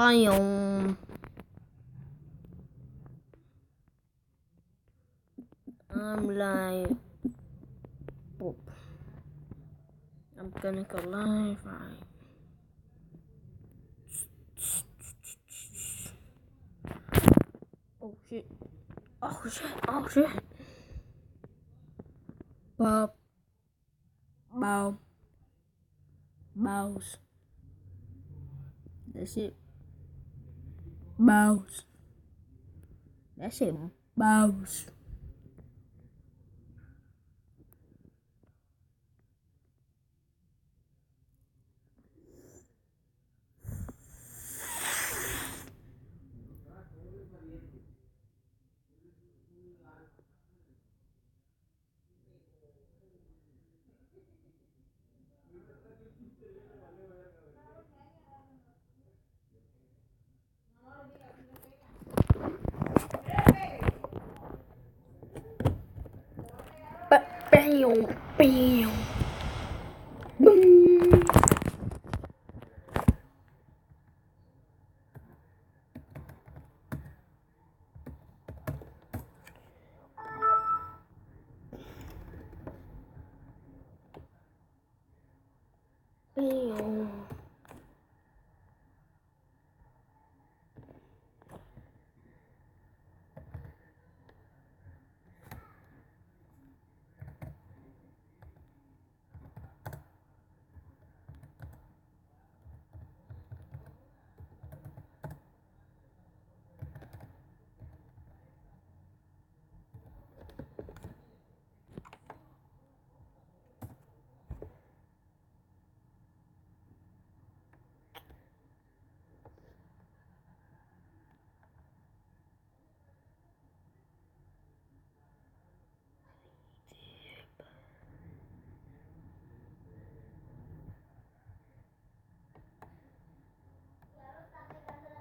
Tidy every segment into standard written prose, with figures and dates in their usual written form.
Biome. I'm live. Oh. I'm gonna go live, right? Oh shit. Oh shit. Oh shit. Bob. Bow. Bows. That's it. Bows. That's it. Bows. Bam. Bam. Boom. Bam.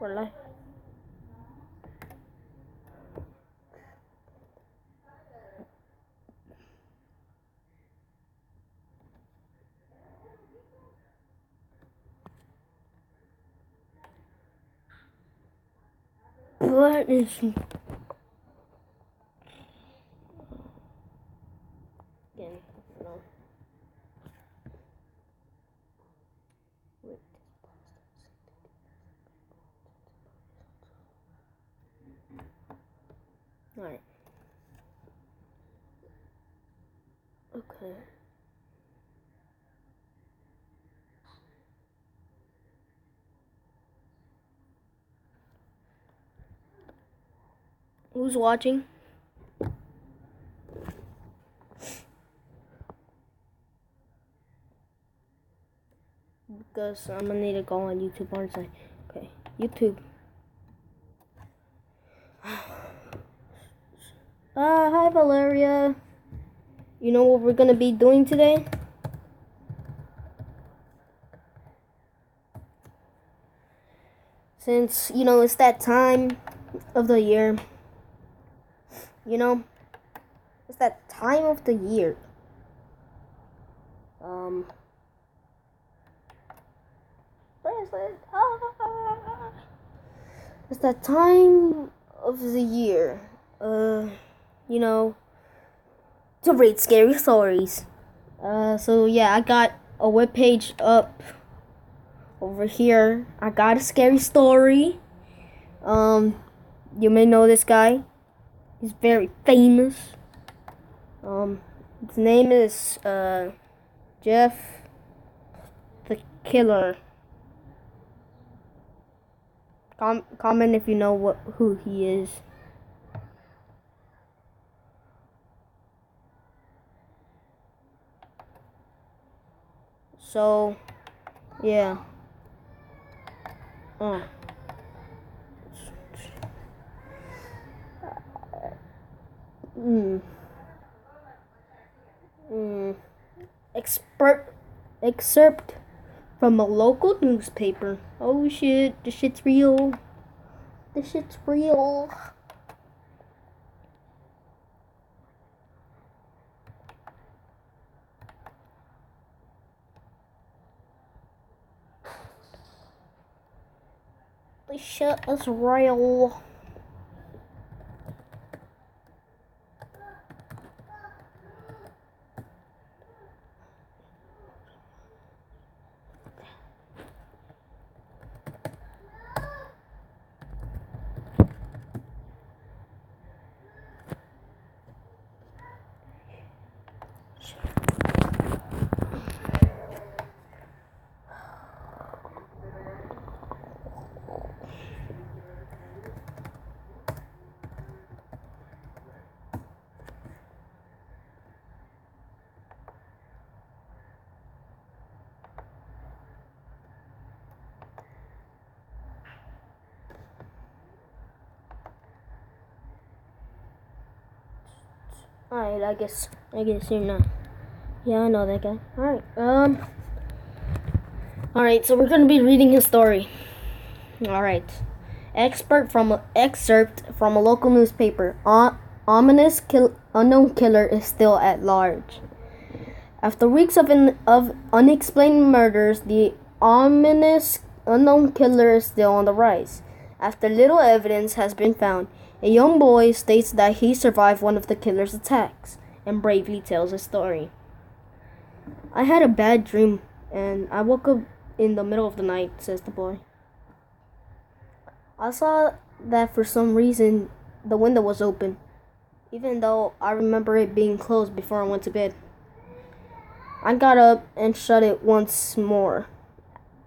Wala. What is... Again, no. Wait. Alright. Okay. Who's watching? Because I'm gonna need to go on YouTube, aren't I? Okay, YouTube. Hi Valeria. You know what we're gonna be doing today? Since, you know, it's that time of the year. You know? It's that time of the year. Where is it? It's that time of the year. You know, to read scary stories. So yeah, I got a webpage up over here. I got a scary story. You may know this guy. He's very famous. His name is Jeff the Killer. Comment if you know who he is. So, yeah. Excerpt from a local newspaper. Oh shit, this shit's real. This shit's real. This shit is real. Alright, I guess you're not. Yeah, I know that guy. Alright, so we're gonna be reading his story. Alright. Excerpt from a local newspaper. Ominous unknown killer is still at large. After weeks of unexplained murders, the ominous unknown killer is still on the rise. After little evidence has been found, a young boy states that he survived one of the killer's attacks and bravely tells his story. I had a bad dream and I woke up in the middle of the night, says the boy. I saw that for some reason the window was open, even though I remember it being closed before I went to bed. I got up and shut it once more.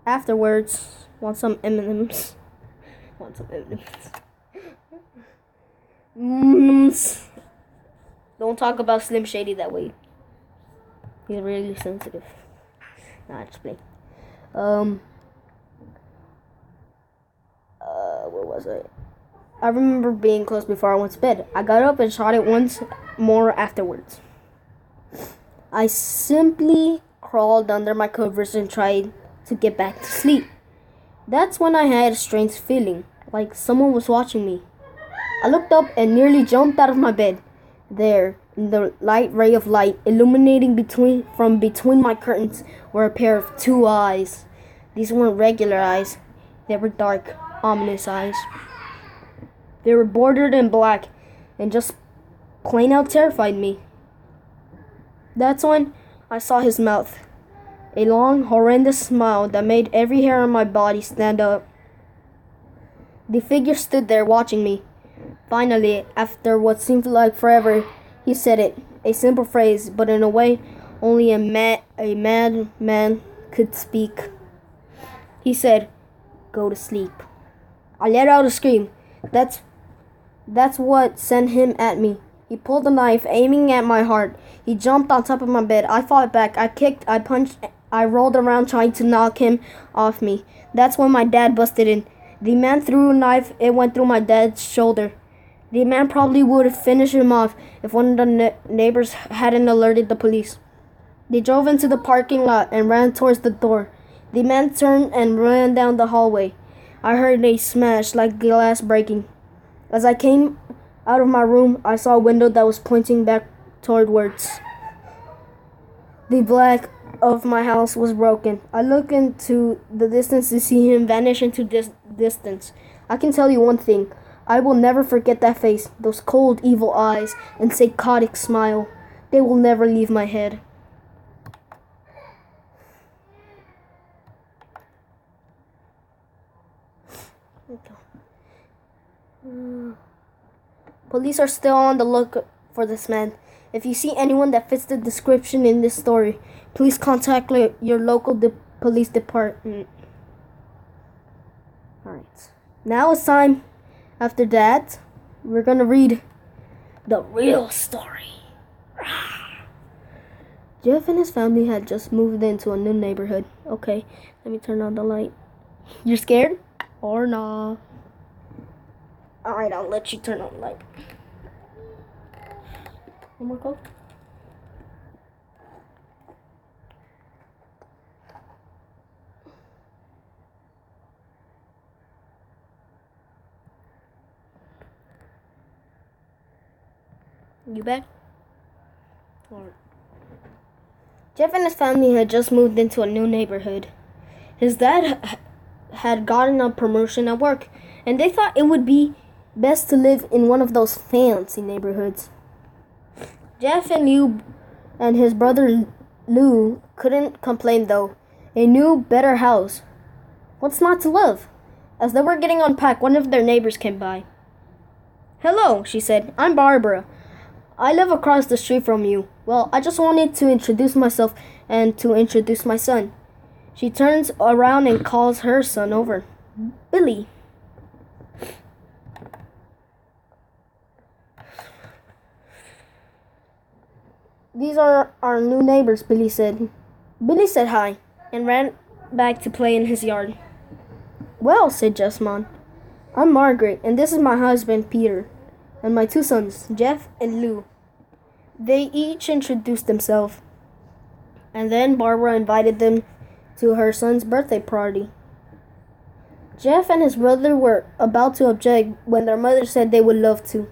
Afterwards, want some M&Ms? Don't talk about Slim Shady that way. He's really sensitive. Nah, just play. Where was I? I remember being close before I went to bed. I got up and shot it once more afterwards. I simply crawled under my covers and tried to get back to sleep. That's when I had a strange feeling, like someone was watching me. I looked up and nearly jumped out of my bed. There, in the light ray of light illuminating from between my curtains, were a pair of two eyes. These weren't regular eyes. They were dark, ominous eyes. They were bordered in black and just plain out terrified me. That's when I saw his mouth. A long, horrendous smile that made every hair on my body stand up. The figure stood there watching me. Finally, after what seemed like forever, he said it. A simple phrase, but in a way only a mad man could speak. He said, "Go to sleep." I let out a scream. That's what sent him at me. He pulled the knife, aiming at my heart. He jumped on top of my bed. I fought back. I kicked, I punched, I rolled around trying to knock him off me. That's when my dad busted in. The man threw a knife. It went through my dad's shoulder. The man probably would have finished him off if one of the neighbors hadn't alerted the police. They drove into the parking lot and ran towards the door. The man turned and ran down the hallway. I heard a smash like glass breaking. As I came out of my room, I saw a window that was pointing back towardwards. The black of my house was broken. I looked into the distance to see him vanish into this distance. I can tell you one thing. I will never forget that face, those cold, evil eyes, and psychotic smile. They will never leave my head. Police are still on the look for this man. If you see anyone that fits the description in this story, please contact your local police department. Alright. Now it's time. After that, we're gonna read the real story. Jeff and his family had just moved into a new neighborhood. Okay, let me turn on the light. You're scared? Or nah? Alright, I'll let you turn on the light. One more Coke? You back? Alright. Jeff and his family had just moved into a new neighborhood. His dad had gotten a promotion at work, and they thought it would be best to live in one of those fancy neighborhoods. Jeff and Lou and his brother Lou couldn't complain though. A new, better house. What's not to love? As they were getting unpacked, one of their neighbors came by. "Hello," she said. "I'm Barbara. I live across the street from you. Well, I just wanted to introduce myself and to introduce my son." She turns around and calls her son over. "Billy." "These are our new neighbors," Billy said. Billy said hi and ran back to play in his yard. "Well," said Jeff's mom, "I'm Margaret, and this is my husband, Peter, and my two sons, Jeff and Lou." They each introduced themselves, and then Barbara invited them to her son's birthday party. Jeff and his brother were about to object when their mother said they would love to.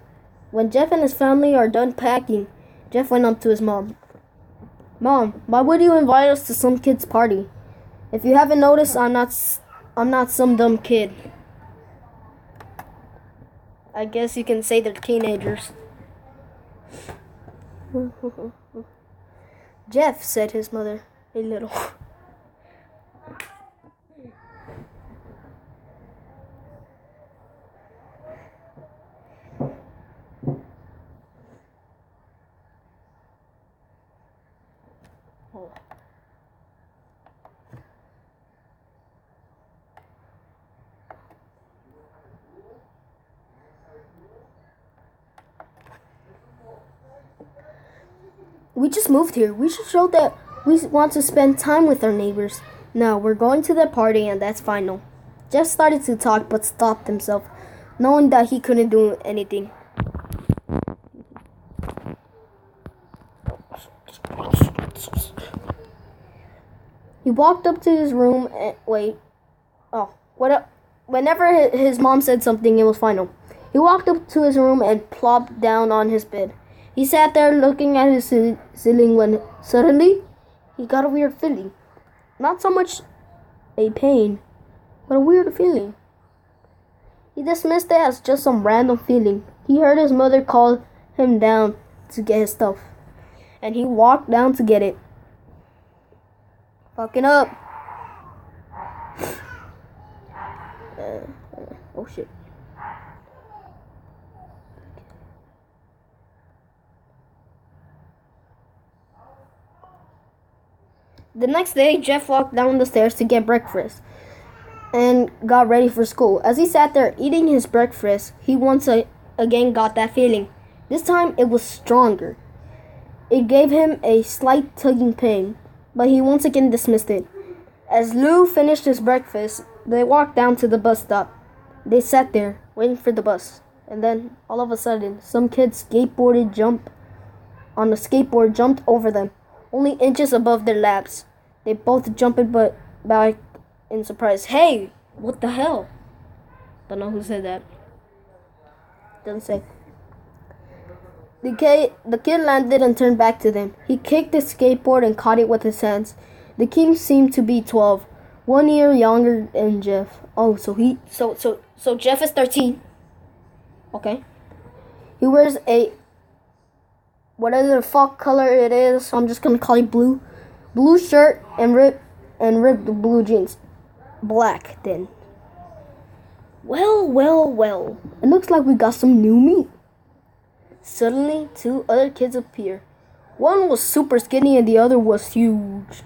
When Jeff and his family are done packing, Jeff went up to his mom. "Mom, why would you invite us to some kid's party? If you haven't noticed, I'm not some dumb kid." I guess you can say they're teenagers. "Jeff," said his mother, a little. "We just moved here. We should show that we want to spend time with our neighbors. No, we're going to the party and that's final." Jeff started to talk but stopped himself, knowing that he couldn't do anything. He walked up to his room and whenever his mom said something, it was final. He walked up to his room and plopped down on his bed. He sat there looking at his ceiling when suddenly he got a weird feeling. Not so much a pain, but a weird feeling. He dismissed it as just some random feeling. He heard his mother call him down to get his stuff, and he walked down to get it. Fucking up. Oh shit. The next day, Jeff walked down the stairs to get breakfast and got ready for school. As he sat there eating his breakfast, he once again got that feeling. This time, it was stronger. It gave him a slight tugging pain, but he once again dismissed it. As Lou finished his breakfast, they walked down to the bus stop. They sat there, waiting for the bus. And then, all of a sudden, some kid jumped over them, only inches above their laps. They both jumped back in surprise. "Hey, what the hell?" Don't know who said that. Doesn't say. The kid landed and turned back to them. He kicked the skateboard and caught it with his hands. The kid seemed to be 12, 1 year younger than Jeff. Oh, so Jeff is 13. Okay. He wears a whatever the fuck color it is, so I'm just gonna call it blue shirt and ripped blue jeans. Black then. Well. It looks like we got some new meat. Suddenly, two other kids appear. One was super skinny and the other was huge.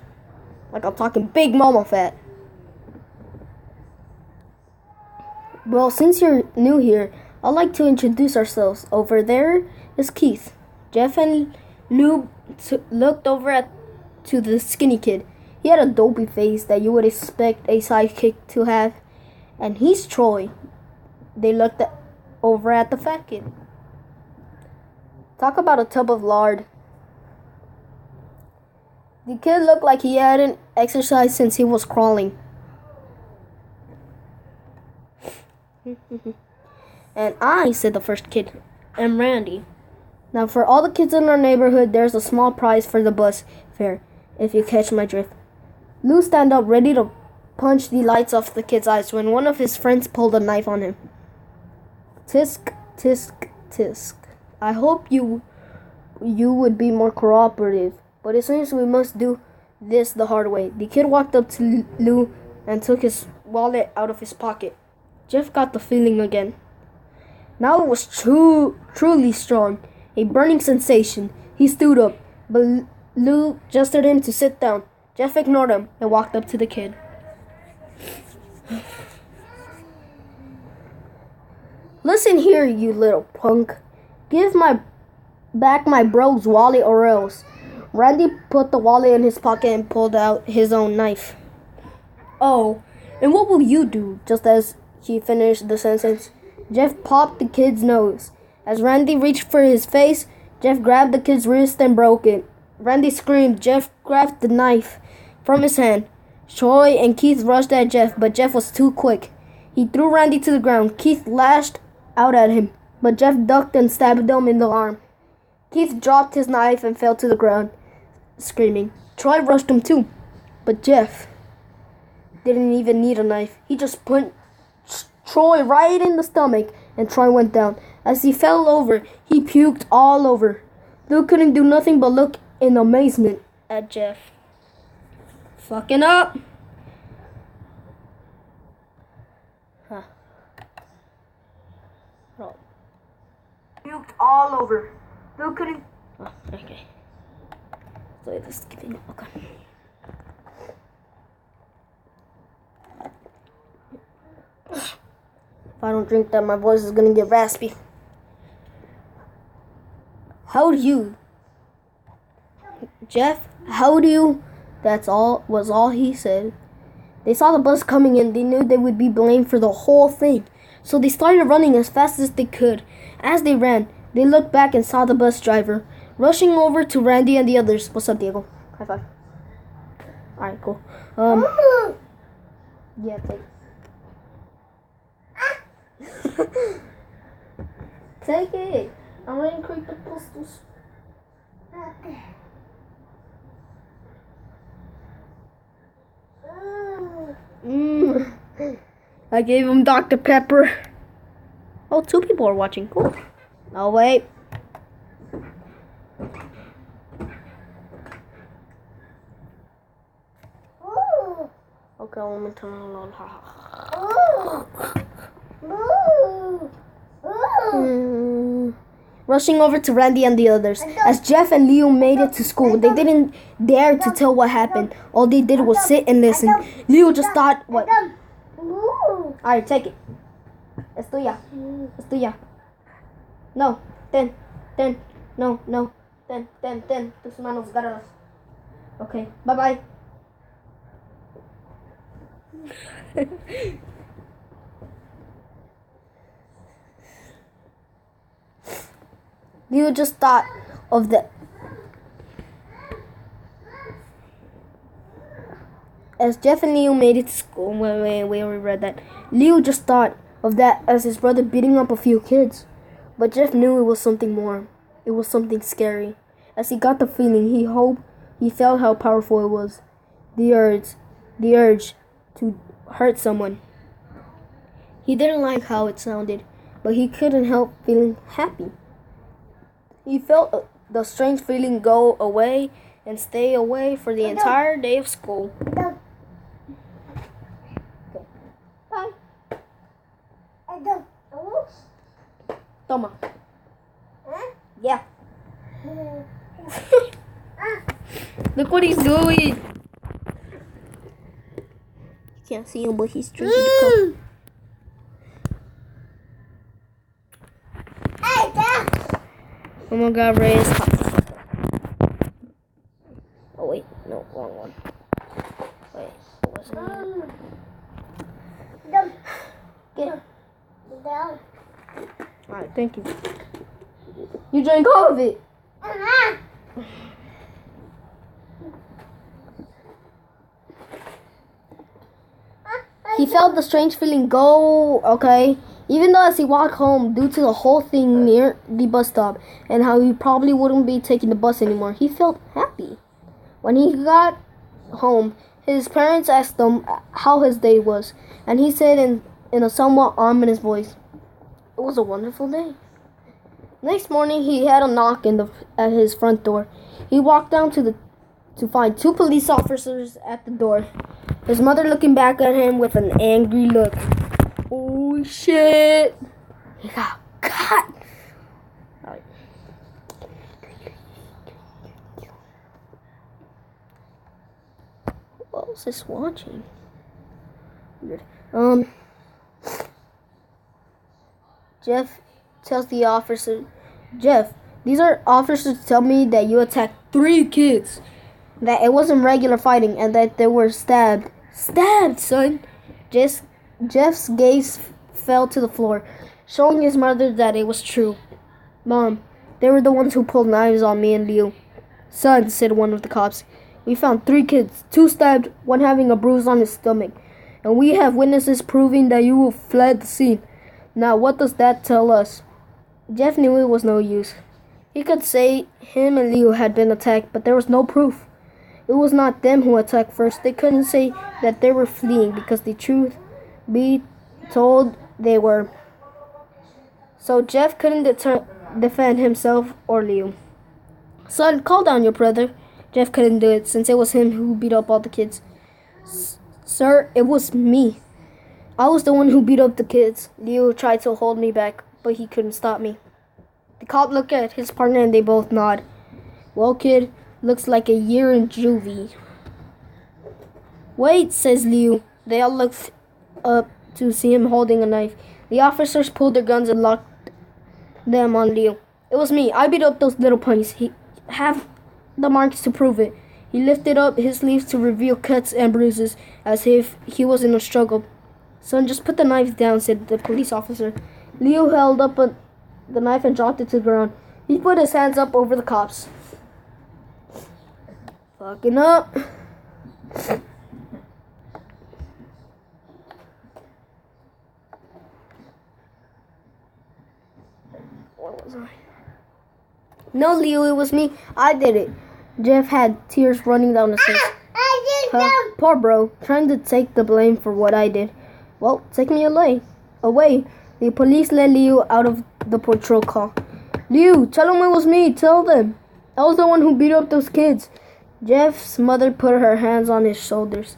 Like I'm talking big mama fat. "Well, since you're new here, I'd like to introduce ourselves. Over there is Keith." Jeff and Lou looked over to the skinny kid. He had a dopey face that you would expect a sidekick to have. "And he's Troy." They looked over at the fat kid. Talk about a tub of lard. The kid looked like he hadn't exercised since he was crawling. "And I," said the first kid, "am Randy. Now for all the kids in our neighborhood, there's a small prize for the bus fare, if you catch my drift." Lou stand up ready to punch the lights off the kid's eyes when one of his friends pulled a knife on him. Tisk, tisk, tisk. I hope you would be more cooperative, but it seems we must do this the hard way. The kid walked up to Lou and took his wallet out of his pocket. Jeff got the feeling again. Now it was truly strong, a burning sensation. He stood up, but Lou gestured him to sit down. Jeff ignored him and walked up to the kid. Listen here, you little punk. Give back my bro's wallet or else. Randy put the wallet in his pocket and pulled out his own knife. Oh, and what will you do? Just as he finished the sentence, Jeff popped the kid's nose. As Randy reached for his face, Jeff grabbed the kid's wrist and broke it. Randy screamed. Jeff grabbed the knife from his hand. Troy and Keith rushed at Jeff, but Jeff was too quick. He threw Randy to the ground. Keith lashed out at him, but Jeff ducked and stabbed him in the arm. Keith dropped his knife and fell to the ground, screaming. Troy rushed him too, but Jeff didn't even need a knife. He just put Troy right in the stomach, and Troy went down. As he fell over, he puked all over. Lou couldn't do nothing but look in amazement at Jeff. Fucking up. Huh. Oh. Puked all over. Lou couldn't. Oh, okay. So just giving up. Okay. If I don't drink that, my voice is gonna get raspy. How do you? Jeff, how do you? Was all he said. They saw the bus coming and they knew they would be blamed for the whole thing. So they started running as fast as they could. As they ran, they looked back and saw the bus driver rushing over to Randy and the others. What's up, Diego? High five. Alright, cool. Yeah, take it. Take it. I'm ready to create the pistols. I gave him Dr. Pepper. Oh, 2 people are watching. Cool. Oh, wait. Okay, let me turn it on. Rushing over to Randy and the others. As Jeff and Leo made it to school, they didn't dare to tell what happened. All they did was sit and listen. Leo just thought, what? Alright, take it. Es tuya. Es tuya. No. Ten. No. Ten. Tus manos, agarralas. Okay, bye-bye. Leo just thought of the... As Jeff and Leo made it to school... Wait, we already read that. Leo just thought of that as his brother beating up a few kids. But Jeff knew it was something more. It was something scary. As he got the feeling, he felt how powerful it was. The urge to hurt someone. He didn't like how it sounded, but he couldn't help feeling happy. He felt the strange feeling go away and stay away for the entire day of school. Okay. Bye. Toma. Yeah. Look what he's doing. You can't see him, but he's drinking the cup. Oh my God, Ray is hot. Oh wait, no, wrong one. Wait, what was it? Get it. Alright, thank you. You drank all of it. He felt the strange feeling go, okay? Even though as he walked home, due to the whole thing near the bus stop, and how he probably wouldn't be taking the bus anymore, he felt happy. When he got home, his parents asked him how his day was, and he said in a somewhat ominous voice, It was a wonderful day. Next morning, he had a knock at his front door. He walked down to find 2 police officers at the door. His mother looking back at him with an angry look. Oh shit! He got caught. All right. What was this watching? Weird. Jeff tells the officer, Jeff, these are officers tell me that you attacked 3 kids. That it wasn't regular fighting and that they were stabbed. Stabbed, son! Jeff's gaze fell to the floor, showing his mother that it was true. Mom, they were the ones who pulled knives on me and Leo. Son, said one of the cops, we found 3 kids, 2 stabbed, 1 having a bruise on his stomach. And we have witnesses proving that you fled the scene. Now, what does that tell us? Jeff knew it was no use. He could say him and Leo had been attacked, but there was no proof. It was not them who attacked first. They couldn't say that they were fleeing because the truth be told they were. So Jeff couldn't defend himself or Leo. Son, call down your brother. Jeff couldn't do it since it was him who beat up all the kids. Sir, it was me. I was the one who beat up the kids. Leo tried to hold me back, but he couldn't stop me. The cop looked at his partner and they both nod. Well, kid, looks like a year in juvie. Wait, says Leo. They all looked up to see him holding a knife. The officers pulled their guns and locked them on Leo. It was me. I beat up those little ponies. He have the marks to prove it. He lifted up his sleeves to reveal cuts and bruises as if he was in a struggle. Son, just put the knife down, said the police officer. Leo held up the knife and dropped it to the ground. He put his hands up over the cops. Fucking up. What was I? No, Leo, it was me. I did it. Jeff had tears running down his face. Poor bro, trying to take the blame for what I did. Well, take me away. The police let Leo out of the patrol car. Leo, tell them it was me. Tell them. I was the one who beat up those kids. Jeff's mother put her hands on his shoulders.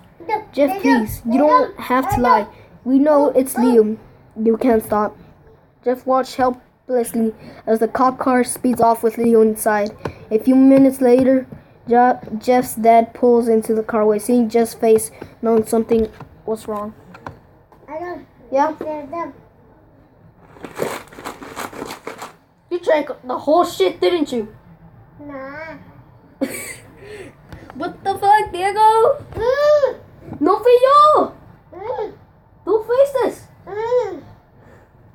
Jeff, please, you don't have to lie. We know it's Leo. You can't stop. Jeff watched helplessly as the cop car speeds off with Leo inside. A few minutes later, Jeff's dad pulls into the carway, seeing Jeff's face, knowing something was wrong. Yeah? You drank the whole shit, didn't you? Nah. What the fuck, Diego? No fui yo. Tú fuiste.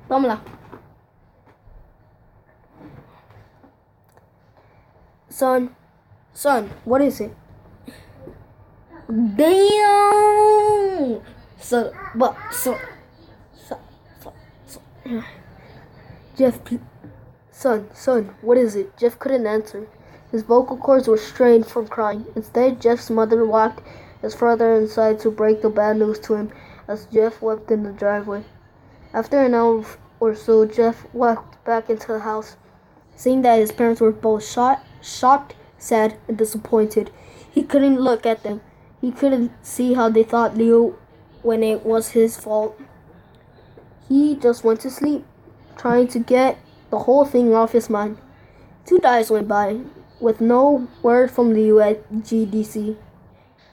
Tómala. Son, what is it? Damn. Jeff, son, what is it? Jeff couldn't answer. His vocal cords were strained from crying. Instead, Jeff's mother walked his father inside to break the bad news to him as Jeff wept in the driveway. After an hour or so, Jeff walked back into the house, seeing that his parents were both shocked, sad, and disappointed. He couldn't look at them. He couldn't see how they thought Leo when it was his fault. He just went to sleep, trying to get the whole thing off his mind. 2 days went by, with no word from Leo at GDC.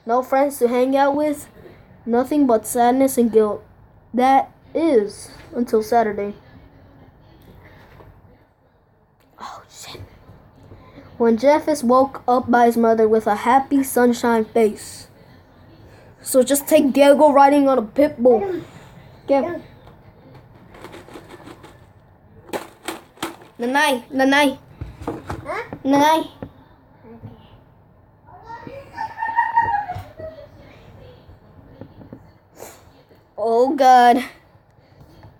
No friends to hang out with, nothing but sadness and guilt. That is until Saturday. Oh, shit. When Jeff is woke up by his mother with a happy sunshine face. So just take Diego riding on a pit bull. Get. Nanay. Huh? Nanay. Oh God.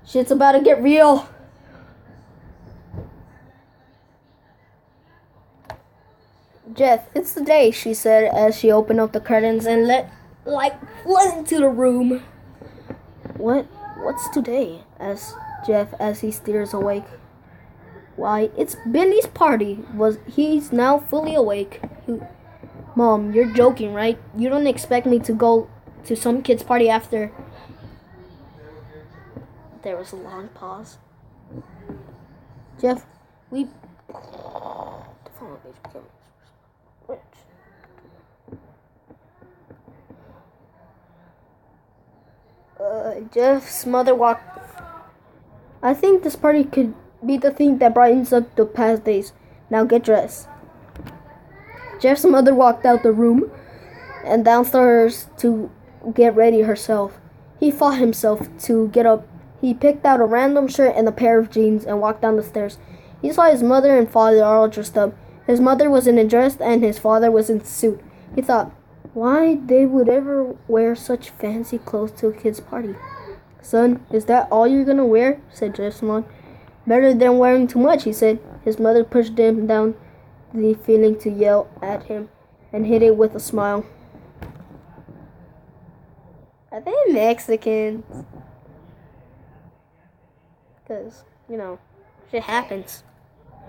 Shit's about to get real. Jeff, it's the day, she said as she opened up the curtains and let light flood into the room. What's today? Asked Jeff as he stares awake. Why, it's Billy's party. He's now fully awake. Mom, you're joking, right? You don't expect me to go to some kid's party after... There was a long pause. Jeff, we... Jeff's mother walked... I think this party could be the thing that brightens up the past days. Now get dressed. Jeff's mother walked out the room and downstairs to get ready herself. He fought himself to get up. He picked out a random shirt and a pair of jeans and walked down the stairs. He saw his mother and father all dressed up. His mother was in a dress and his father was in a suit. He thought, why they would ever wear such fancy clothes to a kid's party. Son, is that all you're gonna wear? Said Jeff's mom. Better than wearing too much, he said. His mother pushed him down the feeling to yell at him and hit it with a smile. Are they Mexicans? Because, shit happens.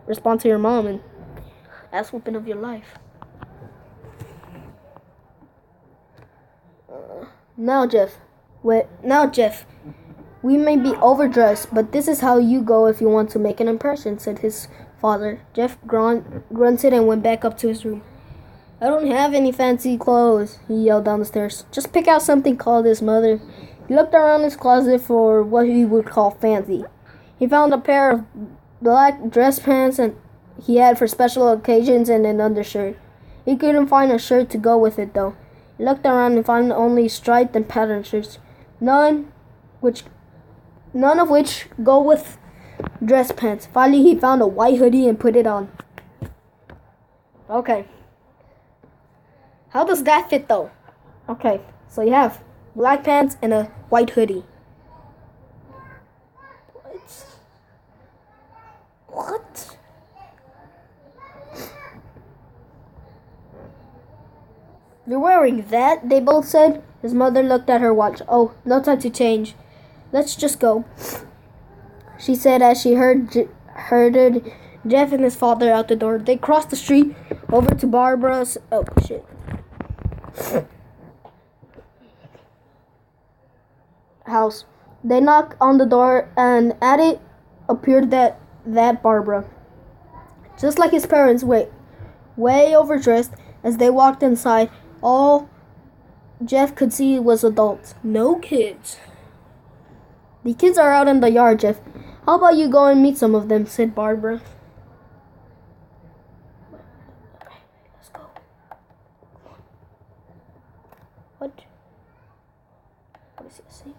Respond to your mom and ass whooping of your life. Now, Jeff, we may be overdressed, but this is how you go if you want to make an impression, said his father. Jeff grunted and went back up to his room. I don't have any fancy clothes, he yelled down the stairs. Just pick out something, called his mother. He looked around his closet for what he would call fancy. He found a pair of black dress pants and he had for special occasions and an undershirt. He couldn't find a shirt to go with it, though. He looked around and found only striped and patterned shirts, none of which go with dress pants. Finally, he found a white hoodie and put it on. Okay. How does that fit, though? Okay, so you have black pants and a white hoodie. What? You're wearing that? They both said. His mother looked at her watch. Oh, no time to change. Let's just go, she said as she herded Jeff and his father out the door. They crossed the street over to Barbara's... Oh, shit. House. They knocked on the door and at it appeared that Barbara. Just like his parents, way overdressed. As they walked inside, all Jeff could see was adults. No kids. The kids are out in the yard, Jeff. How about you go and meet some of them, said Barbara. Okay, let's go. What? What is he saying?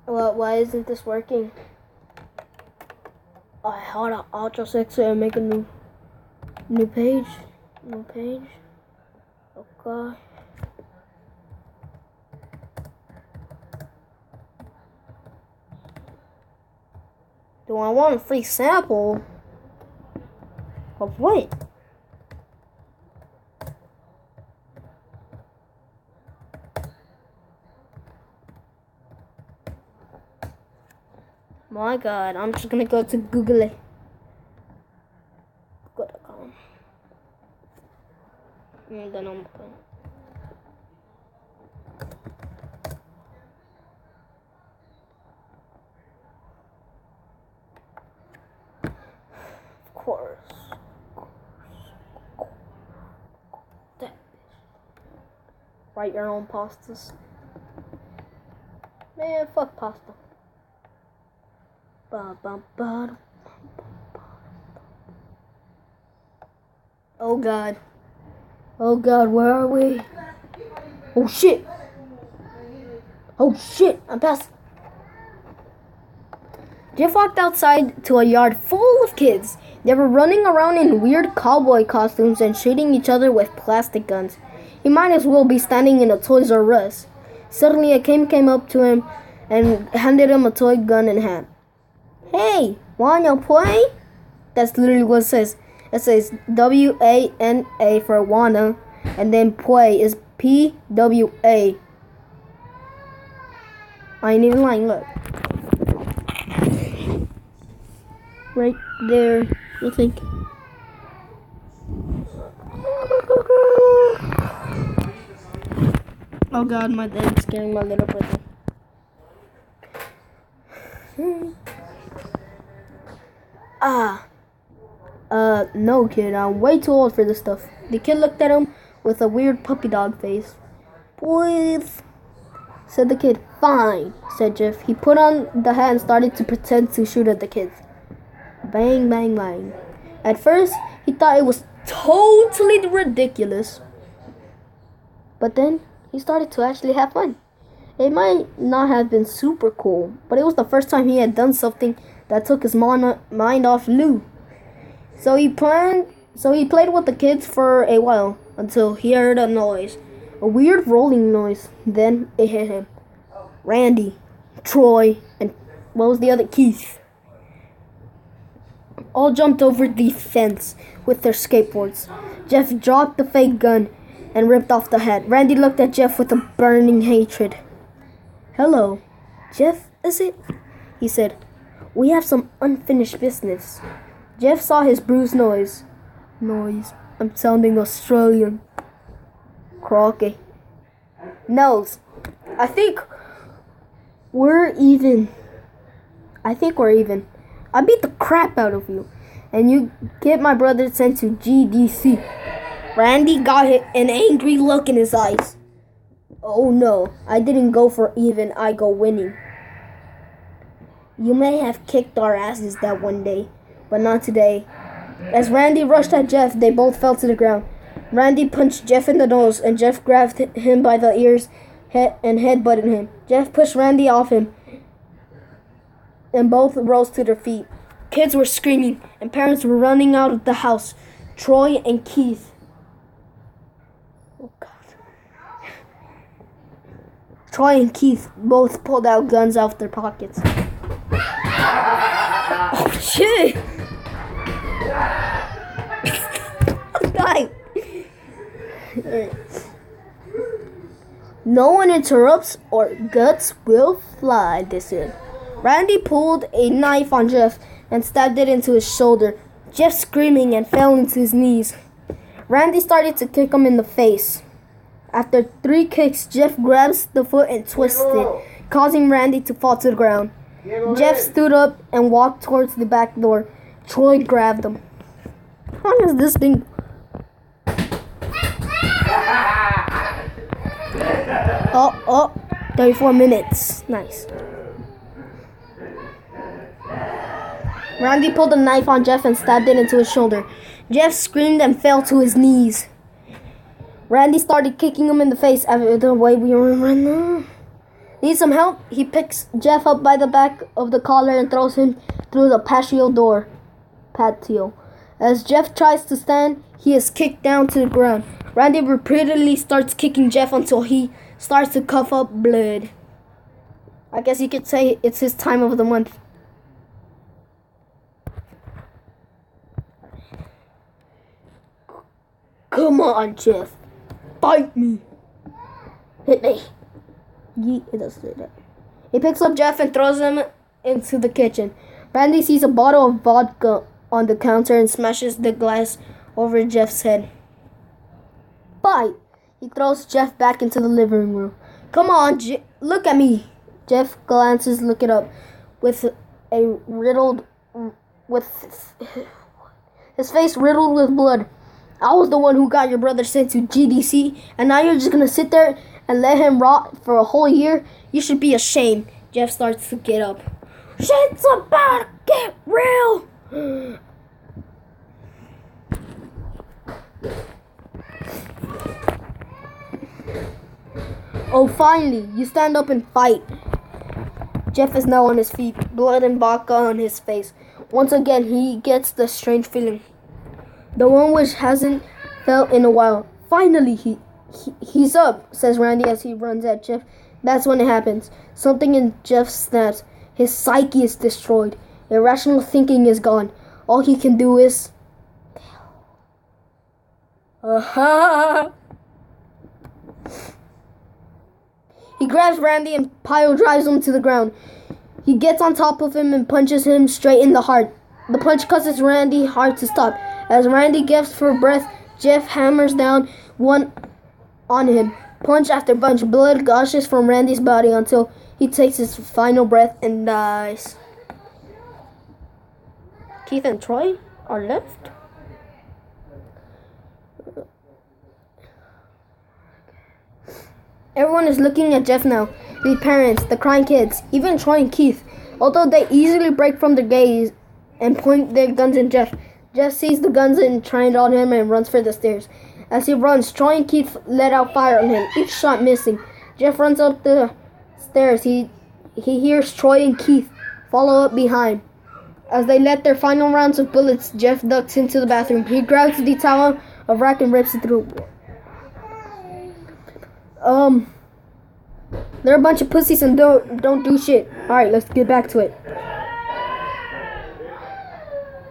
Well, why isn't this working? Hold on. I'll just exit and make a new page. New page. Okay. Do I want a free sample? Of what? My God, I'm just gonna go to Google it. Google.com. And then I'm going. Of course. Write your own pastas. Man, fuck pasta. Oh God. Oh God, where are we? Oh shit. Oh shit, I'm past. Jeff walked outside to a yard full of kids. They were running around in weird cowboy costumes and shooting each other with plastic guns. He might as well be standing in a Toys R Us. Suddenly, a kid came up to him and handed him a toy gun in hand. Hey, wanna play? That's literally what it says. It says W-A-N-A for wanna, and then play is P-W-A. I ain't even lying, look. Right there, I think. Oh god, my dad's scaring my little brother. No kid, I'm way too old for this stuff. The kid looked at him with a weird puppy dog face. Please, said the kid. Fine, said Jeff. He put on the hat and started to pretend to shoot at the kids. Bang, bang, bang. At first, he thought it was totally ridiculous. But then, he started to actually have fun. It might not have been super cool, but it was the first time he had done something that took his mind off Lou. So he played with the kids for a while until he heard a noise. A weird rolling noise. Then it hit him. Randy, Troy, and what was the other? Keith. All jumped over the fence with their skateboards. Jeff dropped the fake gun and ripped off the hat. Randy looked at Jeff with a burning hatred. Hello, Jeff, is it? He said. We have some unfinished business. Jeff saw his bruised nose. I'm sounding Australian. Crocky. Nose. I think we're even. I beat the crap out of you. And you get my brother sent to GDC. Randy got an angry look in his eyes. Oh no, I didn't go for even, I go winning. You may have kicked our asses that one day, but not today. As Randy rushed at Jeff, they both fell to the ground. Randy punched Jeff in the nose, and Jeff grabbed him by the ears and headbutted him. Jeff pushed Randy off him, and both rose to their feet. Kids were screaming, and parents were running out of the house. Troy and Keith. Oh, God. Troy and Keith both pulled out guns out of their pockets. Oh, shit! I'm dying. No one interrupts or guts will fly, they said. Randy pulled a knife on Jeff and stabbed it into his shoulder. Jeff screaming and fell into his knees. Randy started to kick him in the face. After 3 kicks, Jeff grabs the foot and twists it, causing Randy to fall to the ground. Jeff stood up and walked towards the back door. Troy grabbed him. How long has this been? 34 minutes. Nice. Randy pulled a knife on Jeff and stabbed it into his shoulder. Jeff screamed and fell to his knees. Randy started kicking him in the face. The way we were running. Need some help? He picks Jeff up by the back of the collar and throws him through the patio door. As Jeff tries to stand, he is kicked down to the ground. Randy repeatedly starts kicking Jeff until he starts to cough up blood. I guess you could say it's his time of the month. Come on, Jeff. Fight me. Hit me. It does say that. He picks up Jeff and throws him into the kitchen. Randy sees a bottle of vodka on the counter and smashes the glass over Jeff's head. Fight! He throws Jeff back into the living room. Come on, look at me. Jeff glances, looking up, with his face riddled with blood. I was the one who got your brother sent to GDC, and now you're just gonna sit there and let him rot for a whole year? You should be ashamed. Jeff starts to get up. Shit's about to get real. Oh, finally, you stand up and fight. Jeff is now on his feet, blood and vodka on his face. Once again, he gets the strange feeling. The one which hasn't felt in a while. Finally, He's up, says Randy as he runs at Jeff. That's when it happens. Something in Jeff snaps. His psyche is destroyed. Irrational thinking is gone. All he can do is... He grabs Randy and pile drives him to the ground. He gets on top of him and punches him straight in the heart. The punch causes Randy hard to stop. As Randy gasps for breath, Jeff hammers down one on him. Punch after punch, blood gushes from Randy's body until he takes his final breath and dies. Keith and Troy are left. Everyone is looking at Jeff now. The parents, the crying kids, even Troy and Keith. Although they easily break from their gaze and point their guns at Jeff. Jeff sees the guns and trained on him and runs for the stairs. As he runs, Troy and Keith let out fire on him, each shot missing. Jeff runs up the stairs. He hears Troy and Keith follow up behind. As they let their final rounds of bullets, Jeff ducks into the bathroom. He grabs the towel of rack and rips it through. They're a bunch of pussies and don't do shit. Alright, let's get back to it.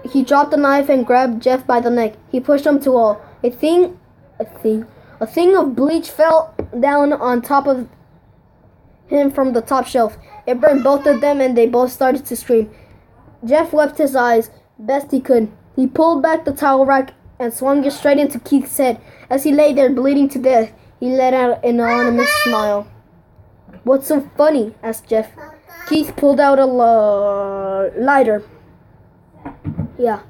He dropped the knife and grabbed Jeff by the neck. He pushed him to wall. A thing of bleach fell down on top of him from the top shelf. It burned both of them and they both started to scream. Jeff wiped his eyes best he could. He pulled back the towel rack and swung it straight into Keith's head. As he lay there bleeding to death, he let out an anonymous smile. "What's so funny?" asked Jeff. Keith pulled out a lighter. Yeah.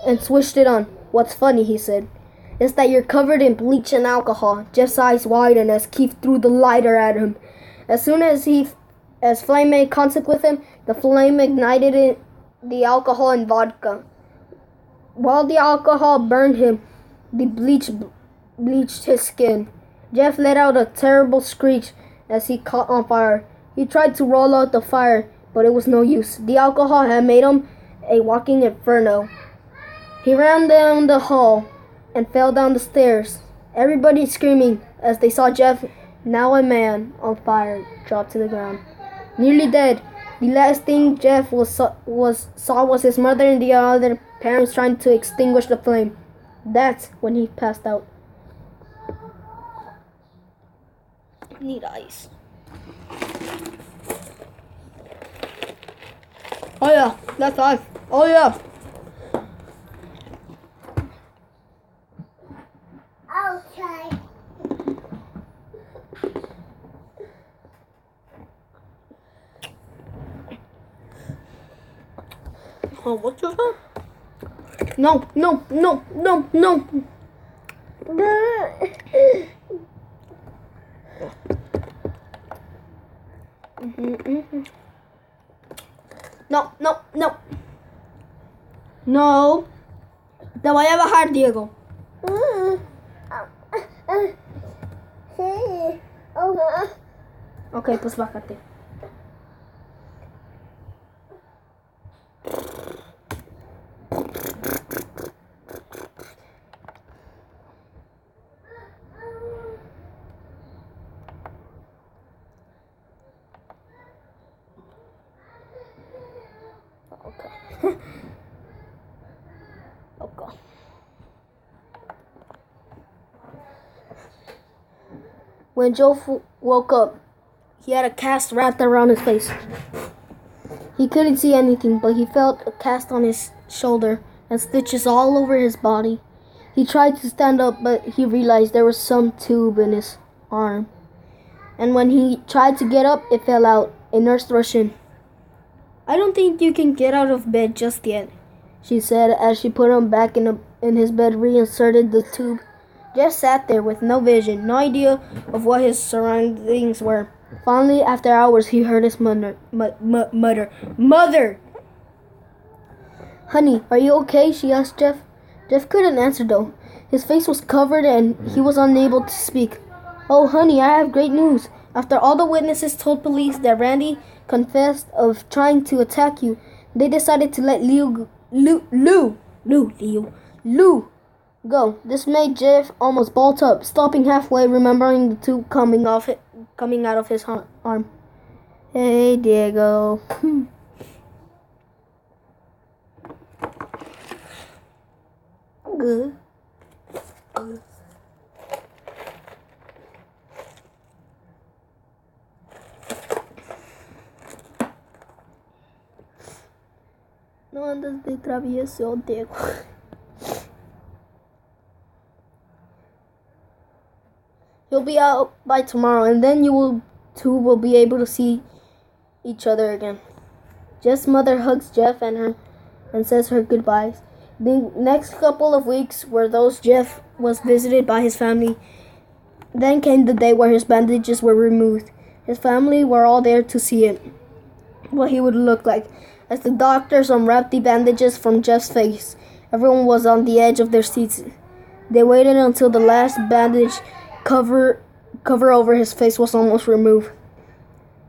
And switched it on. "What's funny," he said, "is that you're covered in bleach and alcohol." Jeff's eyes widened as Keith threw the lighter at him. As soon as flame made contact with him, the flame ignited the alcohol and vodka. While the alcohol burned him, the bleach bleached his skin. Jeff let out a terrible screech as he caught on fire. He tried to roll out the fire, but it was no use. The alcohol had made him a walking inferno. He ran down the hall and fell down the stairs. Everybody screaming as they saw Jeff, now a man on fire, drop to the ground. Nearly dead. The last thing Jeff saw was his mother and the other parents trying to extinguish the flame. That's when he passed out. Need ice. Oh yeah, that's ice. Oh yeah. Okay. Oh, what's your phone? No. No. Te voy a bajar, Diego. Sí. Ok, pues bájate. Okay. Okay. When Joe woke up, he had a cast wrapped around his face. He couldn't see anything, but he felt a cast on his shoulder and stitches all over his body. He tried to stand up, but he realized there was some tube in his arm. And when he tried to get up, it fell out. A nurse rushed in. "I don't think you can get out of bed just yet," she said as she put him back in his bed, reinserted the tube. Jeff sat there with no vision, no idea of what his surroundings were. Finally, after hours, he heard his mother. "Mother!" "Honey, are you okay?" she asked Jeff. Jeff couldn't answer though. His face was covered and he was unable to speak. "Oh, honey, I have great news. After all the witnesses told police that Randy confessed of trying to attack you, they decided to let Lou Go. This made Jeff almost bolt up, stopping halfway, remembering the tube coming out of his arm. Hey, Diego. Good. No andes de travieso, Diego. He'll be out by tomorrow, and then you two will be able to see each other again. Jeff's mother hugs Jeff and says her goodbyes. The next couple of weeks were those Jeff was visited by his family. Then came the day where his bandages were removed. His family were all there to see what he would look like. As the doctors unwrapped the bandages from Jeff's face, everyone was on the edge of their seats. They waited until the last bandage cover over his face was almost removed.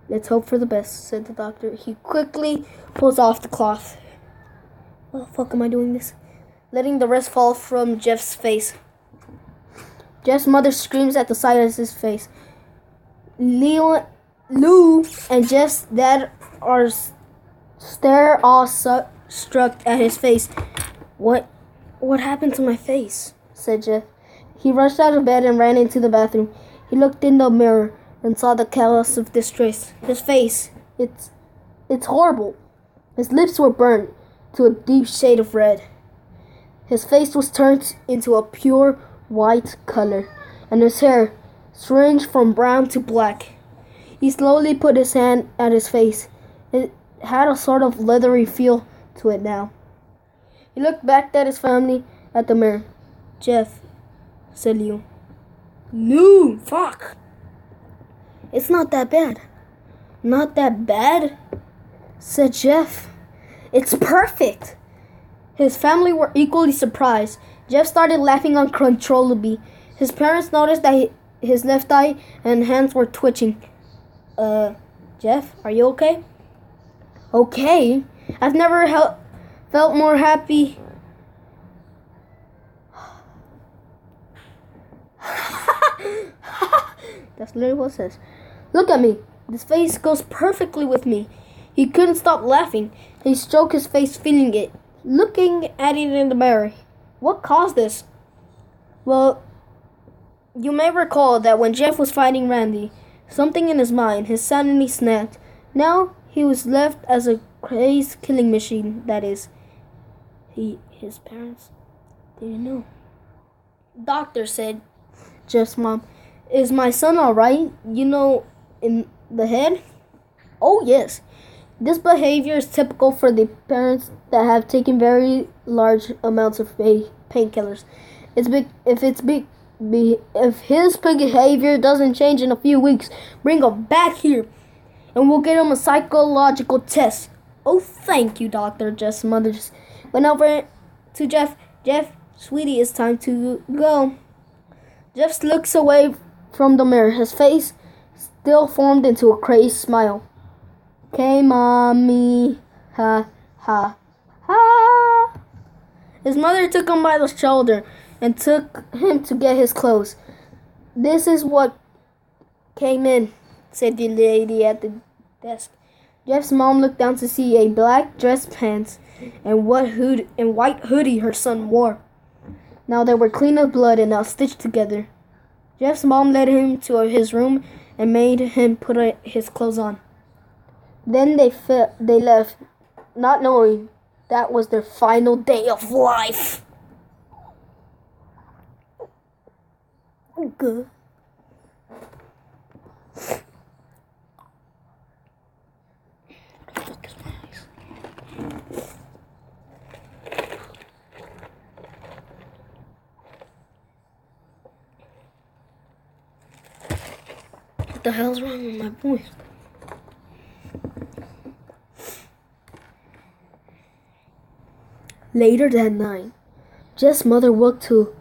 Let's hope for the best, said the doctor. He quickly pulls off the cloth. What the fuck am I doing this? Letting the rest fall from Jeff's face. Jeff's mother screams at the sight of his face. Lou and Jeff's dad stare awe-struck at his face. What happened to my face? Said Jeff. He rushed out of bed and ran into the bathroom. He looked in the mirror and saw the callus of distress. His face, it's horrible. His lips were burned to a deep shade of red. His face was turned into a pure white color, and his hair singed from brown to black. He slowly put his hand at his face. It had a sort of leathery feel to it now. He looked back at his family at the mirror. Jeff, said Lou. Lou, fuck. It's not that bad. Not that bad, said Jeff. It's perfect. His family were equally surprised. Jeff started laughing uncontrollably. His parents noticed that his left eye and hands were twitching. Jeff, are you okay? Okay? I've never felt more happy. That's literally what it says. Look at me. This face goes perfectly with me. He couldn't stop laughing. He stroked his face, feeling it, looking at it in the mirror. What caused this? Well, you may recall that when Jeff was fighting Randy, something in his mind, his sanity snapped. Now he was left as a crazed killing machine. That is, his parents didn't know. Doctor said, Jeff's mom, is my son alright? You know, in the head? Oh, yes. This behavior is typical for the parents that have taken very large amounts of painkillers. If his behavior doesn't change in a few weeks, bring him back here, and we'll get him a psychological test. Oh, thank you, doctor. Jeff's mother just went over to Jeff. Jeff, sweetie, it's time to go. Jeff looks away from the mirror. His face still formed into a crazed smile. Okay, mommy. Ha, ha, ha. His mother took him by the shoulder and took him to get his clothes. This is what came in, said the lady at the desk. Jeff's mom looked down to see a black dress pants and white hoodie her son wore. Now they were clean of blood and now stitched together. Jeff's mom led him to his room and made him put his clothes on. Then they left, not knowing that was their final day of life. Good. What the hell's wrong with my voice? Later that night, Jeff's mother woke to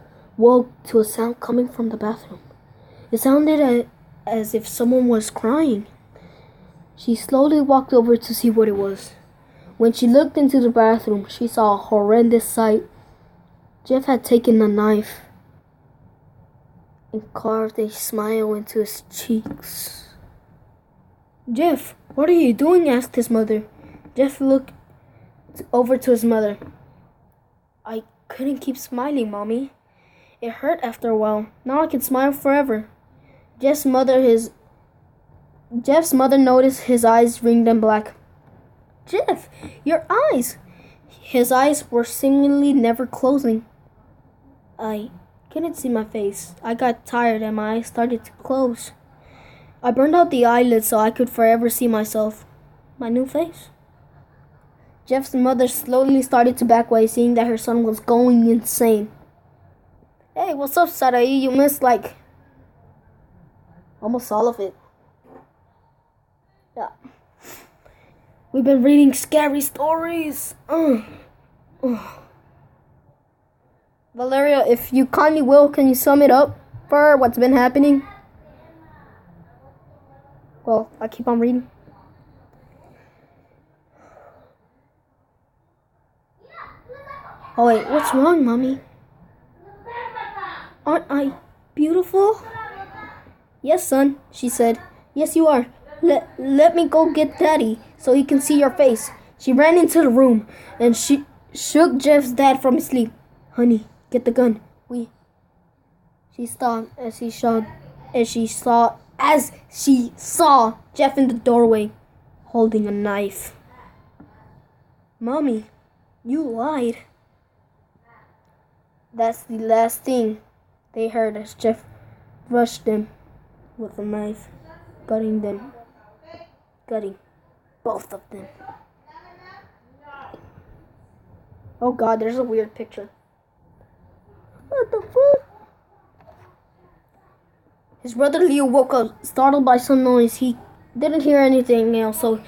a sound coming from the bathroom. It sounded as if someone was crying. She slowly walked over to see what it was. When she looked into the bathroom, she saw a horrendous sight. Jeff had taken a knife and carved a smile into his cheeks. Jeff, what are you doing? Asked his mother. Jeff looked over to his mother. I couldn't keep smiling, Mommy. It hurt after a while. Now I can smile forever. Jeff's mother noticed his eyes ringed and black. Jeff, your eyes! His eyes were seemingly never closing. I couldn't see my face. I got tired and my eyes started to close. I burned out the eyelids so I could forever see myself. My new face. Jeff's mother slowly started to back away, seeing that her son was going insane. Hey, what's up, Sarai? You missed almost all of it. Yeah. We've been reading scary stories. Valeria, if you kindly will, can you sum it up for what's been happening? Well, I keep on reading. Oh wait, what's wrong, Mommy? Aren't I beautiful? Yes, son, she said. Yes, you are. Let me go get Daddy so he can see your face. She ran into the room and she shook Jeff's dad from his sleep. Honey, get the gun. She stopped as she saw Jeff in the doorway holding a knife. Mommy, you lied. That's the last thing they heard as Jeff rushed them with a knife, gutting both of them. Oh God, there's a weird picture. What the fuck? His brother Leo woke up, startled by some noise. He didn't hear anything else, so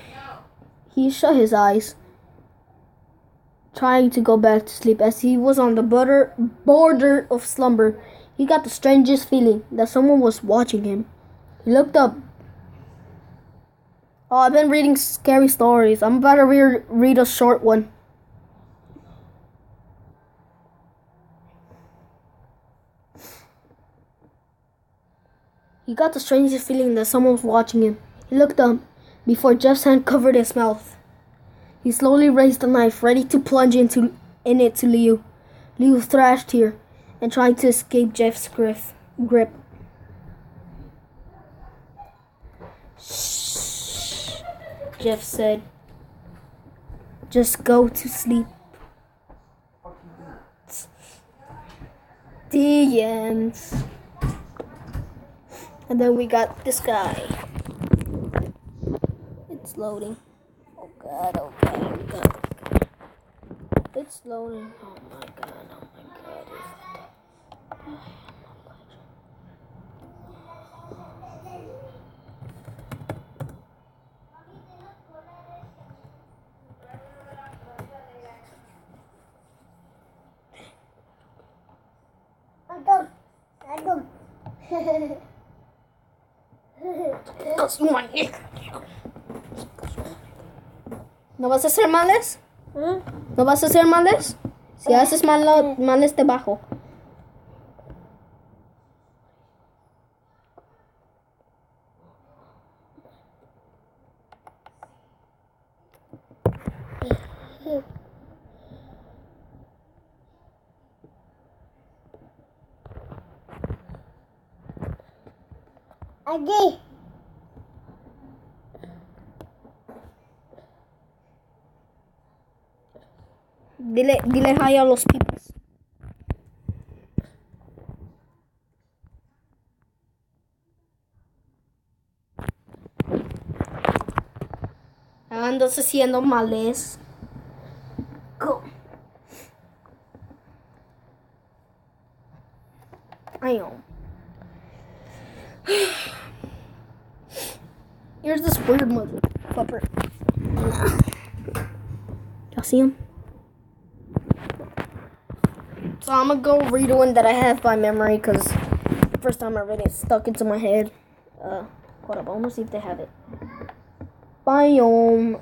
he shut his eyes, trying to go back to sleep. As he was on the border of slumber, he got the strangest feeling that someone was watching him. He looked up. Oh, I've been reading scary stories. I'm about to read a short one. He got the strangest feeling that someone was watching him. He looked up before Jeff's hand covered his mouth. He slowly raised the knife, ready to plunge in it to Leo. Leo thrashed here and tried to escape Jeff's grip. Shh, Jeff said. Just go to sleep. The end. And then we got this guy. It's loading. Oh God, oh God, oh God, oh God. It's loading. Oh my God, oh my God. ¿No vas a hacer males? ¿No vas a hacer males? Si haces males te bajo. Aquí. Dile hi a los peoples. Andas haciendo males. Go. I know. Here's this weird motherfucker. Y'all see him? So I'm gonna go read one that I have by memory because the first time I read it stuck into my head. Hold up, I wanna see if they have it. Biome.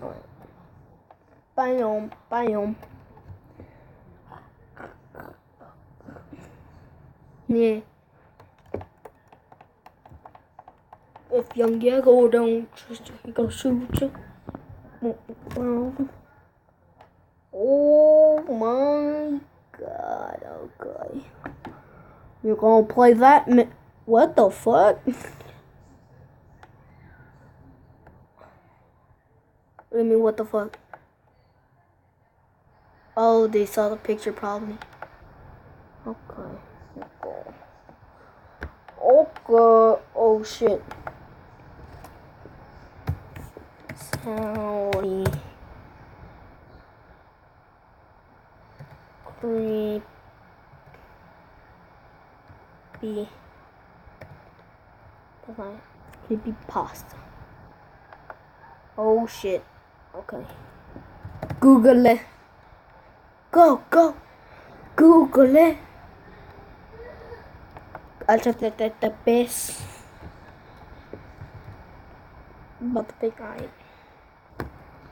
Yeah. If young Diego don't trust you, he gonna shoot you. Oh my god, okay. You're gonna play that? What the fuck? What do you mean, what the fuck? Oh, they saw the picture probably. Okay. Okay. Oh shit. Sorry. Creepy. Creepy pasta. Oh shit. Okay. Google it. Go. Google it. The best. But the big eye.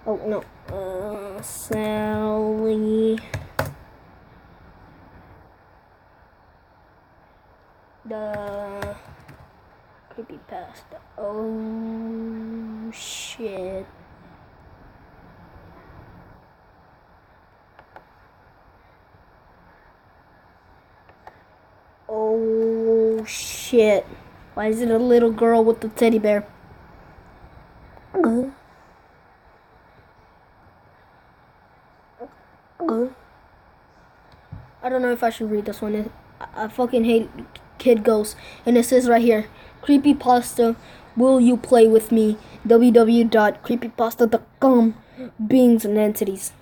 Oh no. Sally. The creepypasta. Oh shit. Oh shit. Why is it a little girl with the teddy bear? I don't know if I should read this one. I fucking hate kid ghosts. And it says right here, creepypasta, will you play with me? www.creepypasta.com, beings and entities.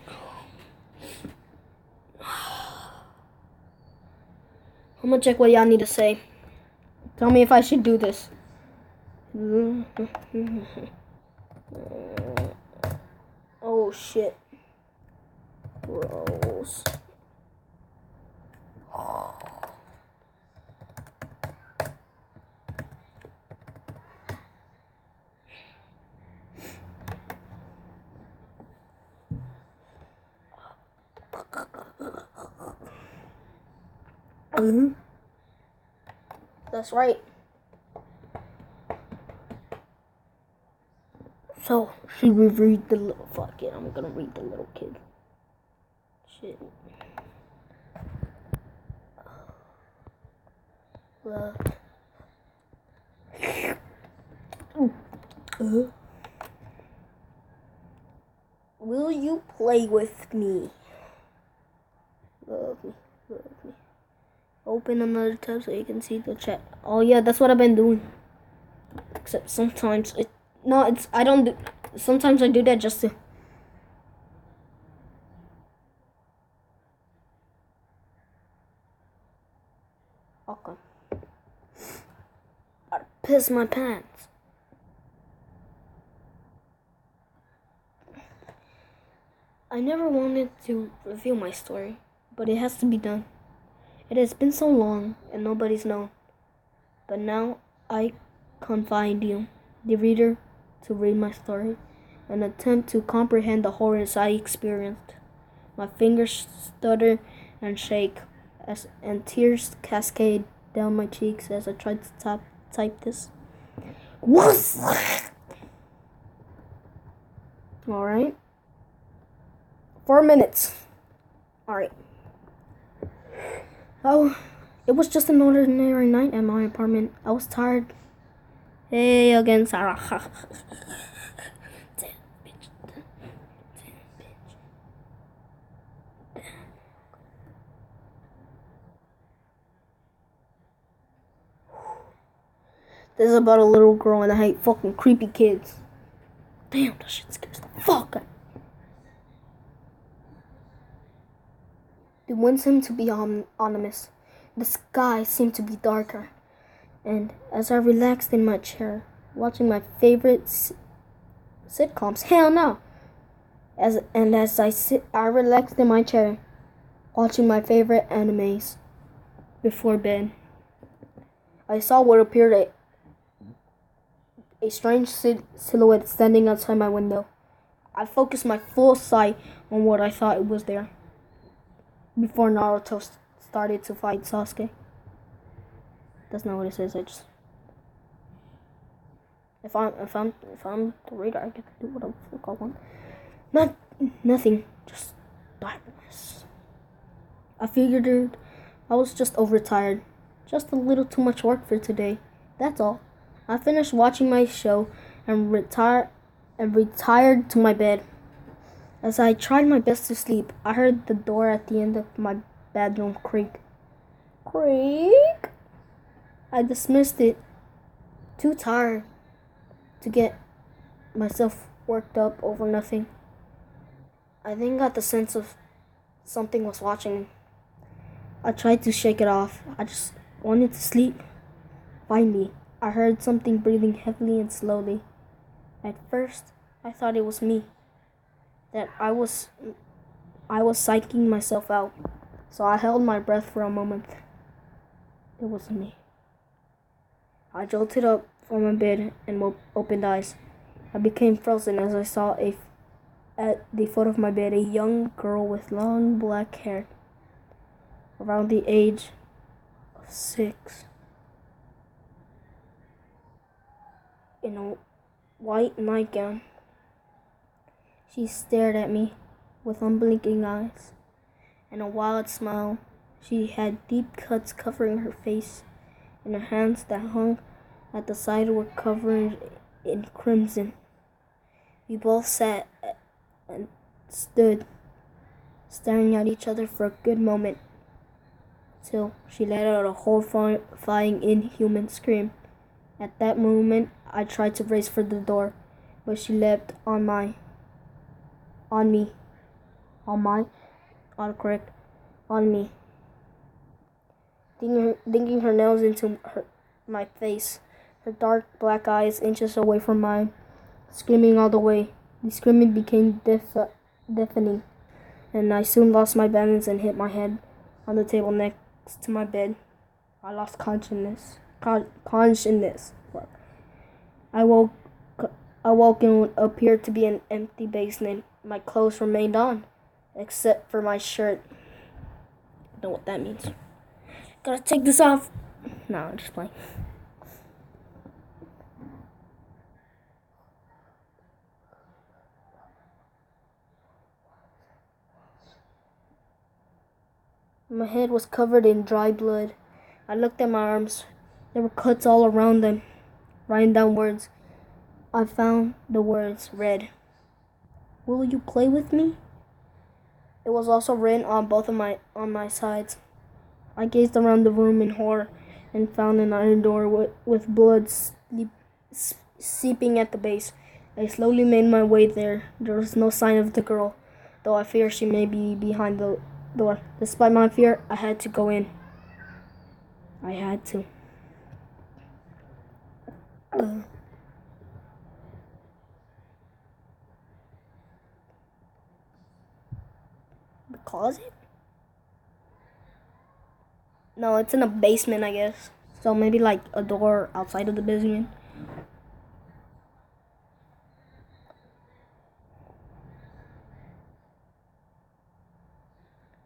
I'm gonna check what y'all need to say. Tell me if I should do this. Oh shit. Gross. That's right. So, should we read the little... Fuck it, I'm gonna read the little kid. Shit. Will you play with me? Love me. Open another tab so you can see the chat. Oh yeah, that's what I've been doing. Except sometimes I don't do. Sometimes I do that just to. Okay. I piss my pants. I never wanted to reveal my story, but it has to be done. It has been so long and nobody's known. But now I confide you, the reader, to read my story and attempt to comprehend the horrors I experienced. My fingers stutter and shake and tears cascade down my cheeks as I try to type this. Alright. 4 minutes. Alright. Oh, it was just an ordinary night at my apartment. I was tired. Hey again, Sarah. Damn bitch. This is about a little girl and I hate fucking creepy kids. Damn, that shit scares the fuck out. The wind seemed to be ominous. The sky seemed to be darker. And as I relaxed in my chair, watching my favorite sitcoms, hell no! As I relaxed in my chair, watching my favorite animes before bed, I saw what appeared a strange silhouette standing outside my window. I focused my full sight on what I thought was there. Before Naruto started to fight Sasuke. That's not what it says. I just if I'm the reader, I get to do whatever the fuck I want. Nothing. Just darkness. I figured I was just overtired. Just a little too much work for today. That's all. I finished watching my show and retired to my bed. As I tried my best to sleep, I heard the door at the end of my bedroom creak. Creak? I dismissed it. Too tired to get myself worked up over nothing. I then got the sense of something was watching me. I tried to shake it off. I just wanted to sleep. Finally, I heard something breathing heavily and slowly. At first, I thought it was me. That I was psyching myself out. So I held my breath for a moment. It was me. I jolted up from my bed and opened eyes. I became frozen as I saw at the foot of my bed a young girl with long black hair, around the age of 6, in a white nightgown. She stared at me with unblinking eyes and a wild smile. She had deep cuts covering her face, and her hands that hung at the side were covered in crimson. We both sat and stood, staring at each other for a good moment, till she let out a horrifying, inhuman scream. At that moment, I tried to race for the door, but she leapt on me, digging her nails into my face, her dark black eyes inches away from mine, screaming all the way. The screaming became deafening, and I soon lost my balance and hit my head on the table next to my bed. I lost consciousness. I woke in what appeared to be an empty basement. My clothes remained on, except for my shirt. I don't know what that means. Gotta take this off. No, I'm just playing. My head was covered in dry blood. I looked at my arms. There were cuts all around them. Writing down words, I found the words read, "Will you play with me?" It was also written on both of my sides. I gazed around the room in horror and found an iron door with blood seeping at the base. I slowly made my way there. There was no sign of the girl, though I fear she may be behind the door. Despite my fear, I had to go in. I had to. The closet? No, it's in a basement, I guess. So maybe like a door outside of the basement.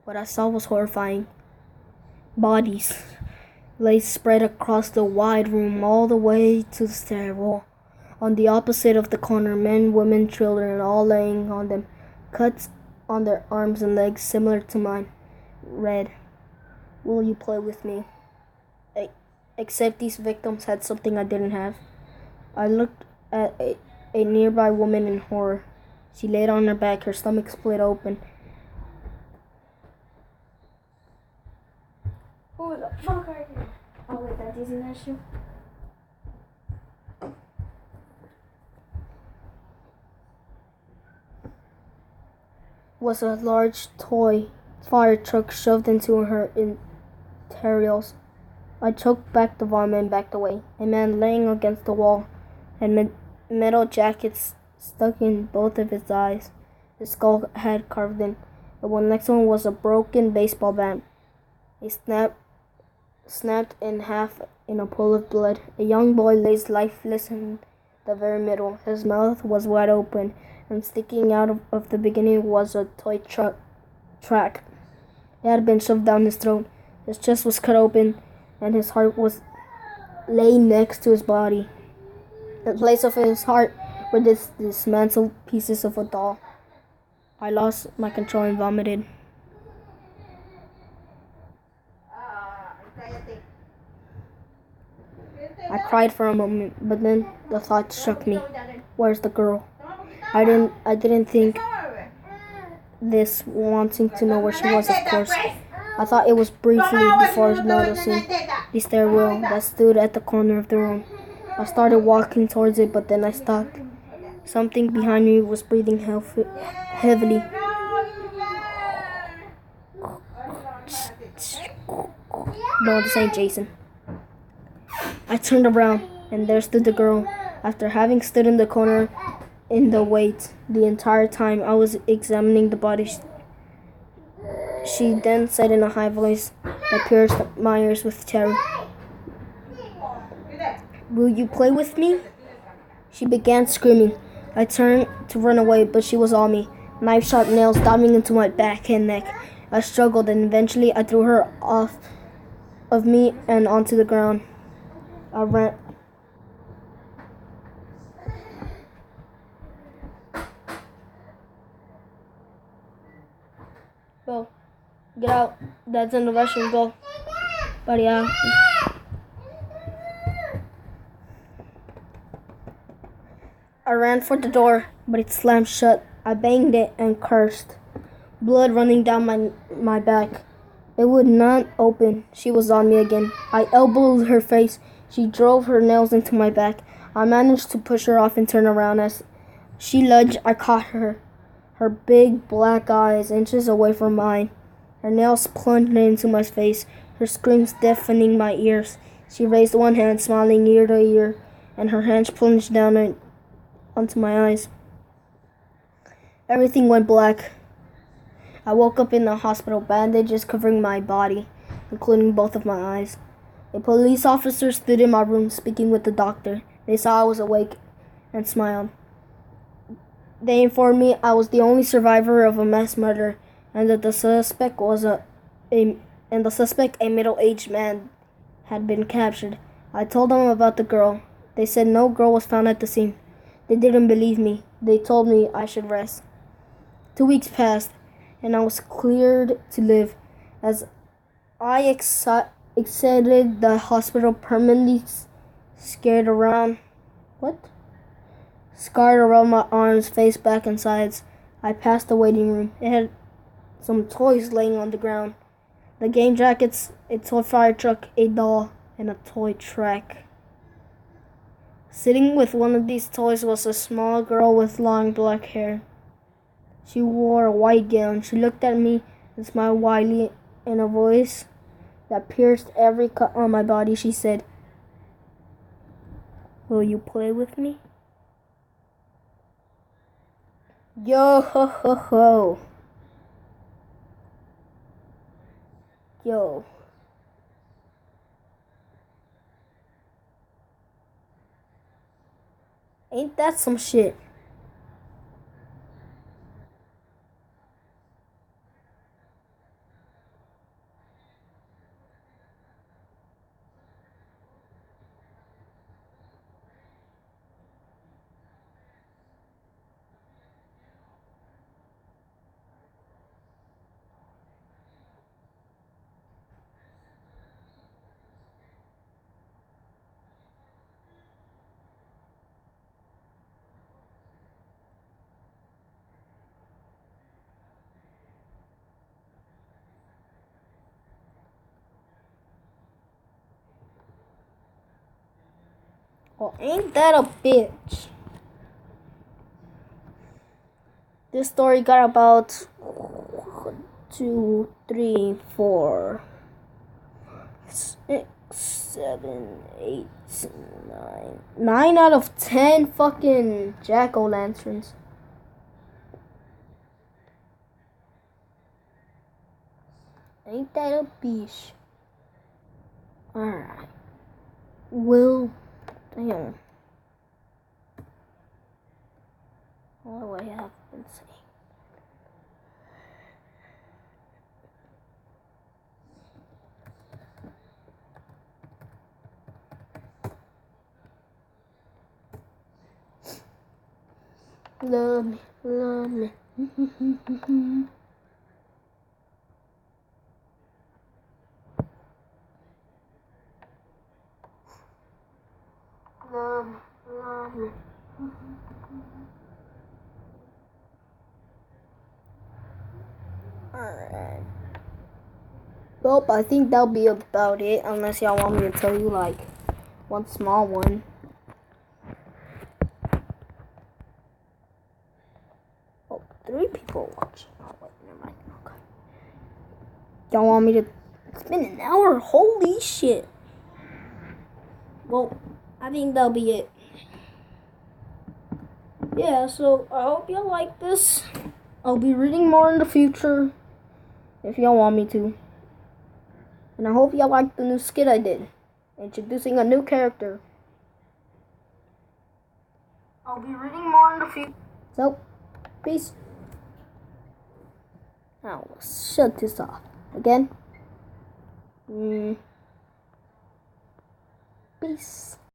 What I saw was horrifying. Bodies lay spread across the wide room all the way to the stairwell. On the opposite of the corner, men, women, children, all laying on them. Cuts on their arms and legs similar to mine. Read, "Will you play with me?" Except these victims had something I didn't have. I looked at a nearby woman in horror. She laid on her back, her stomach split open. Who the fuck are you? Oh wait, that's using that shoe? Was a large toy fire truck shoved into her interiors. I choked back the vomit and backed away. A man laying against the wall had metal jackets stuck in both of his eyes. His skull had carved in. The one next to him was a broken baseball bat. He snapped in half in a pool of blood. A young boy lays lifeless in the very middle. His mouth was wide open, and sticking out of the beginning was a toy track. It had been shoved down his throat. His chest was cut open, and his heart was lay next to his body. In place of his heart were dismantled pieces of a doll. I lost my control and vomited. I cried for a moment, but then the thought struck me. Where's the girl? I didn't think this, wanting to know where she was, of course. I thought it was briefly before noticing the stairwell that stood at the corner of the room. I started walking towards it, but then I stopped. Something behind me was breathing heavily. No, this ain't Jason. I turned around, and there stood the girl. After having stood in the corner in the wait the entire time I was examining the body, she then said in a high voice that pierced my ears with terror, "Will you play with me?" She began screaming. I turned to run away, but she was on me, knife-sharp nails diving into my back and neck. I struggled, and eventually I threw her off of me and onto the ground. I ran. Go. Get out. Dad's in the restroom. Go. Buddy, out. I ran for the door, but it slammed shut. I banged it and cursed, blood running down my back. It would not open. She was on me again. I elbowed her face. She drove her nails into my back. I managed to push her off and turn around. As she lunged, I caught her big black eyes inches away from mine. Her nails plunged into my face, her screams deafening my ears. She raised one hand, smiling ear to ear, and her hands plunged down onto my eyes. Everything went black. I woke up in the hospital, bandages covering my body, including both of my eyes. A police officer stood in my room speaking with the doctor. They saw I was awake and smiled. They informed me I was the only survivor of a mass murder, and that the suspect a middle-aged man, had been captured. I told them about the girl. They said no girl was found at the scene. They didn't believe me. They told me I should rest. 2 weeks passed, and I was cleared to live. As I exited the hospital, permanently scarred around my arms, face, back, and sides, I passed the waiting room. It had some toys laying on the ground. The game jackets, a toy fire truck, a doll, and a toy track. Sitting with one of these toys was a small girl with long black hair. She wore a white gown. She looked at me and smiled widely. In a voice that pierced every cut on my body, she said, "Will you play with me?" Yo ho ho ho. Yo. Ain't that some shit? Well, ain't that a bitch? This story got about 2, 3, 4, 6, 7, 8, 9. 9 out of 10 fucking jack-o'-lanterns. Ain't that a bitch? Alright. Well, damn. What do I have been saying? Love me, love me. Love me, love me. Alright. Well, I think that'll be about it, unless y'all want me to tell you, like, one small one. Oh, 3 people watching. Oh, wait, never mind. Okay. Y'all want me to... It's been an hour? Holy shit. Well, I think that'll be it. Yeah, so I hope y'all like this. I'll be reading more in the future, if y'all want me to. And I hope y'all like the new skit I did, introducing a new character. I'll be reading more in the future. So, peace. Now, let's shut this off. Again. Peace.